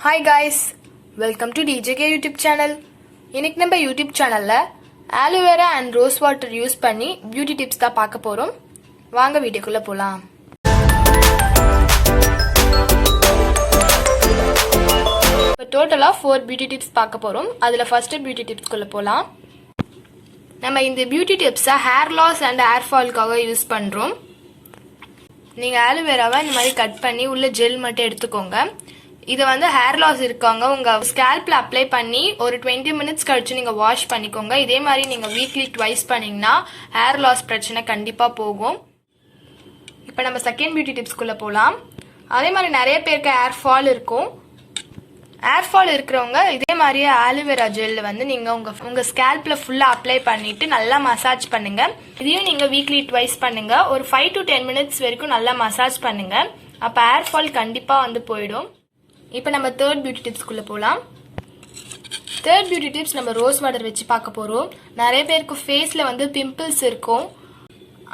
Hi guys, welcome to DJK YouTube channel. இன்னைக்கு நம்ம YouTube channelல Alovera and rose water use பண்ணி beauty tips தான் பார்க்க போறோம். வாங்க வீடியோக்குள்ள போலாம். இப்போ டோட்டலா 4 beauty tips பார்க்க போறோம். அதுல first beauty tips குள்ள போலாம். நம்ம இந்த beauty tips hair loss and hair fall காக யூஸ் பண்றோம். நீங்க ஆலோவேராவை இந்த மாதிரி கட் பண்ணி உள்ள ஜெல் மட்டும் எடுத்துக்கோங்க. இது வந்து ஹேர் லாஸ் இருக்கவங்க உங்க ஸ்கேல்ப்ல அப்ளை பண்ணி ஒரு 20 மினிட்ஸ் கழிச்சு நீங்க வாஷ் பண்ணிக்கோங்க. இதே மாதிரி நீங்க வீக்லி ட்வைஸ் பண்ணீங்கன்னா ஹேர் லாஸ் பிரச்சனை கண்டிப்பா போகும். இப்போ நம்ம செகண்ட் பியூட்டி டிப்ஸ்குள்ள போலாம். அதே மாதிரி நிறைய பேருக்கு ஹேர் ஃபால் இருக்கும். ஹேர் ஃபால் இருக்கிறவங்க இதே மாதிரியே ஆலோவேரா ஜெல் வந்து நீங்க உங்க ஸ்கேல்ப்ல ஃபுல்லா அப்ளை பண்ணிட்டு நல்லா மசாஜ் பண்ணுங்க. இதையும் நீங்க வீக்லி ட்வைஸ் பண்ணுங்க. ஒரு 5 to 10 மினிட்ஸ் வரைக்கும் நல்லா மசாஜ் பண்ணுங்க. அப்ப ஹேர் ஃபால் கண்டிப்பா வந்து போயிடும். இப்போ நம்ம தேர்ட் பியூட்டி டிப்ஸ்குள்ள போலாம். தேர்ட் பியூட்டி டிப்ஸ் நம்ம ரோஸ் வாட்டர் வச்சு பார்க்க போறோம். நிறைய பேருக்கு ஃபேஸ்ல வந்து பிம்பிள்ஸ் இருக்கும்.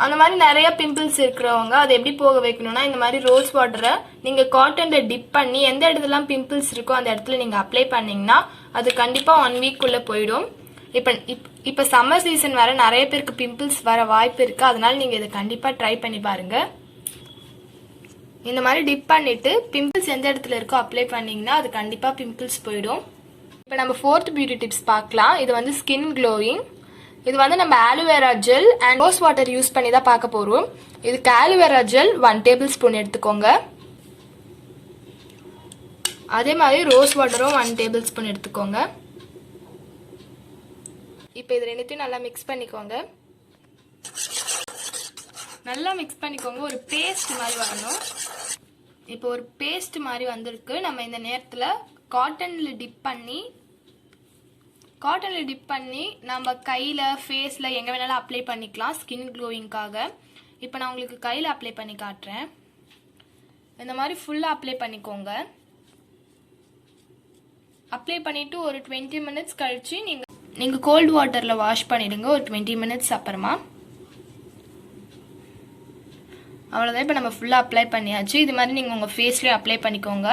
அந்த மாதிரி நிறைய பிம்பிள்ஸ் இருக்கிறவங்க அதை எப்படி போக வைக்கணும்னா இந்த மாதிரி ரோஸ் வாட்டரை நீங்க காட்டன்ல டிப் பண்ணி எந்த இடத்துலலாம் பிம்பிள்ஸ் இருக்கோ அந்த இடத்துல நீங்க அப்ளை பண்ணீங்கன்னா அது கண்டிப்பா 1 வீக் உள்ள போயிடும். இப்ப சம்மர் சீசன் வர நிறைய பேருக்கு பிம்பிள்ஸ் வர வாய்ப்பு இருக்கு. அதனால நீங்க இதை கண்டிப்பா ட்ரை பண்ணி பாருங்க. இந்த மாதிரி டிப் பண்ணிட்டு பிம்பிள்ஸ் எந்த இடத்துல இருக்கோ அப்ளை பண்ணீங்கன்னா அது கண்டிப்பா பிம்பிள்ஸ் போயிடும். இப்போ நம்ம ஃபோர்த் பியூட்டி டிப்ஸ் பார்க்கலாம். இது வந்து ஸ்கின் க்ளோயிங். இது வந்து நம்ம aloe vera gel and rose water use பண்ணி தான் பார்க்க போறோம். இதுக்கு ஆலோவேரா ஜெல் 1 டேபிள் ஸ்பூன் எடுத்துக்கோங்க. அதே மாதிரி ரோஸ் வாட்டரும் 1 டேபிள் ஸ்பூன் எடுத்துக்கோங்க. இப்போ இது ரெண்டுத்தையும் நல்லா மிக்ஸ் பண்ணிக்கோங்க. நல்லா மிக்ஸ் பண்ணிக்கோங்க. ஒரு பேஸ்ட் மாதிரி வரணும். இப்போ ஒரு பேஸ்ட் மாதிரி வந்திருக்கு. நம்ம இந்த நேரத்தில் காட்டன்ல டிப் பண்ணி நம்ம கையில ஃபேஸ்ல எங்க வேணாலும் அப்ளை பண்ணிக்கலாம் ஸ்கின் க்ளோயிங்காக. இப்போ நான் உங்களுக்கு கையில அப்ளை பண்ணி காட்டுறேன். இந்த மாதிரி ஃபுல்லா அப்ளை பண்ணிக்கோங்க. அப்ளை பண்ணிட்டு ஒரு 20 மினிட்ஸ் கழிச்சு நீங்க கோல்ட் வாட்டர்ல வாஷ் பண்ணிடுங்க. ஒரு 20 மினிட்ஸ் அப்புறமா. அவ்வளோதான். இப்போ நம்ம ஃபுல்லாக அப்ளை பண்ணியாச்சு. இது மாதிரி நீங்கள் உங்கள் ஃபேஸ்லேயும் அப்ளை பண்ணிக்கோங்க.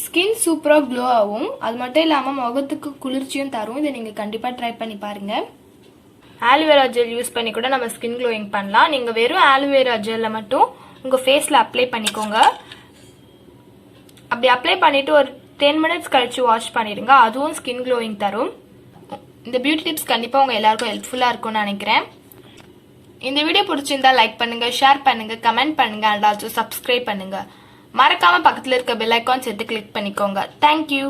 ஸ்கின் சூப்பராக க்ளோ ஆகும். அது மட்டும் இல்லாமல் முகத்துக்கு குளிர்ச்சியும் தரும். இதை நீங்கள் கண்டிப்பாக ட்ரை பண்ணி பாருங்கள். ஆலோவேரா ஜெல் யூஸ் பண்ணி கூட நம்ம ஸ்கின் க்ளோயிங் பண்ணலாம். நீங்கள் வெறும் ஆலோவேரா ஜெல்லை மட்டும் உங்கள் ஃபேஸில் அப்ளை பண்ணிக்கோங்க. அப்படி அப்ளை பண்ணிவிட்டு ஒரு 10 மினிட்ஸ் கழிச்சு வாஷ் பண்ணிடுங்க. அதுவும் ஸ்கின் க்ளோயிங் தரும். இந்த பியூட்டி டிப்ஸ் கண்டிப்பாக உங்கள் எல்லாருக்கும் ஹெல்ப்ஃபுல்லாக இருக்கும்னு நினைக்கிறேன். இந்த வீடியோ பிடிச்சிருந்தா லைக் பண்ணுங்க, ஷேர் பண்ணுங்க, கமெண்ட் பண்ணுங்க அண்ட் ஆல்சோ சப்ஸ்கிரைப் பண்ணுங்க. மறக்காம பக்கத்துல இருக்க பெல் ஐகான் சேர்த்து கிளிக் பண்ணிக்கோங்க. தேங்க்யூ.